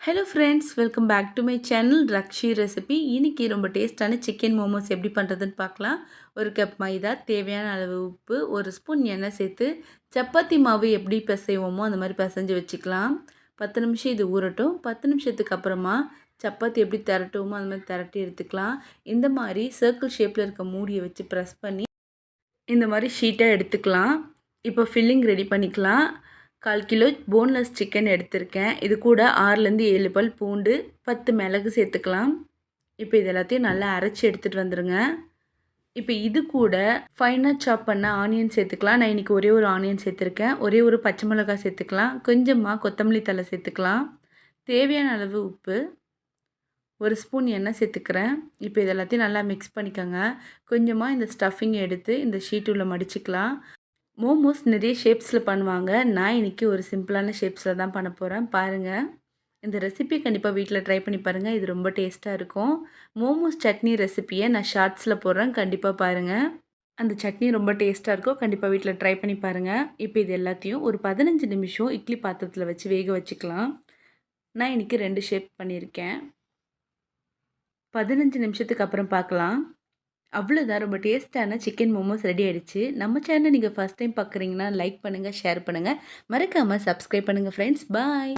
Hello friends, welcome back to my channel Rakshi recipe. இன்றைக்கி ரொம்ப டேஸ்ட்டான சிக்கன் மோமோஸ் எப்படி பண்ணுறதுன்னு பார்க்கலாம். ஒரு கப் மைதா, தேவையான அளவு உப்பு, ஒரு ஸ்பூன் எண்ணெய் சேர்த்து சப்பாத்தி மாவு எப்படி பிசைவோமோ அந்த மாதிரி பிசைஞ்சு வச்சுக்கலாம். 10 நிமிஷம் இது ஊறட்டும். 10 நிமிஷத்துக்கு அப்புறமா சப்பாத்தி எப்படி திரட்டுவோமோ அந்த மாதிரி திரட்டி எடுத்துக்கலாம். இந்த மாதிரி சர்க்கிள் ஷேப்பில் இருக்க மூடியை வச்சு ப்ரெஸ் பண்ணி இந்த மாதிரி ஷீட்டாக எடுத்துக்கலாம். இப்போ ஃபில்லிங் ரெடி பண்ணிக்கலாம். 1/4 கிலோ போன்லெஸ் சிக்கன் எடுத்திருக்கேன். இது கூட 6லேருந்து 7 பல் பூண்டு, 10 மிளகு சேர்த்துக்கலாம். இப்போ இது எல்லாத்தையும் நல்லா அரைச்சி எடுத்துகிட்டு வந்துடுங்க. இப்போ இது கூட ஃபைனாக சாப் பண்ண ஆனியன் சேர்த்துக்கலாம். நான் இன்றைக்கி ஒரே ஒரு ஆனியன் சேர்த்துருக்கேன். ஒரே ஒரு பச்சை மிளகாய் சேர்த்துக்கலாம். கொஞ்சமாக கொத்தமல்லி தழை சேர்த்துக்கலாம். தேவையான அளவு உப்பு, ஒரு ஸ்பூன் எண்ணெய் சேர்த்துக்கிறேன். இப்போ இது எல்லாத்தையும் நல்லா மிக்ஸ் பண்ணிக்கோங்க. கொஞ்சமாக இந்த ஸ்டஃபிங் எடுத்து இந்த ஷீட் உள்ள மடிச்சுக்கலாம். மோமோஸ் நிறைய ஷேப்ஸில் பண்ணுவாங்க. நான் இன்றைக்கி ஒரு சிம்பிளான ஷேப்ஸில் தான் பண்ண போகிறேன். பாருங்கள், இந்த ரெசிபி கண்டிப்பாக வீட்டில் ட்ரை பண்ணி பாருங்கள். இது ரொம்ப டேஸ்ட்டாக இருக்கும். மோமோஸ் சட்னி ரெசிப்பியை நான் ஷார்ட்ஸில் போடுறேன், கண்டிப்பாக பாருங்கள். அந்த சட்னி ரொம்ப டேஸ்ட்டாக இருக்கும். கண்டிப்பாக வீட்டில் ட்ரை பண்ணி பாருங்கள். இப்போ இது எல்லாத்தையும் ஒரு 15 நிமிஷம் இட்லி பாத்திரத்தில் வச்சு வேக வச்சுக்கலாம். நான் இன்றைக்கி 2 ஷேப் பண்ணியிருக்கேன். 15 நிமிஷத்துக்கு அப்புறம் பார்க்கலாம். அவ்வளோதான், ரொம்ப டேஸ்ட்டான சிக்கன் மோமோஸ் ரெடி ஆகிடுச்சு. நம்ம சேனல் நீங்கள் ஃபஸ்ட் டைம் பார்க்குறீங்கன்னா லைக் பண்ணுங்கள், ஷேர் பண்ணுங்கள், மறக்காமல் சப்ஸ்கிரைப் பண்ணுங்கள் ஃப்ரெண்ட்ஸ். பாய்.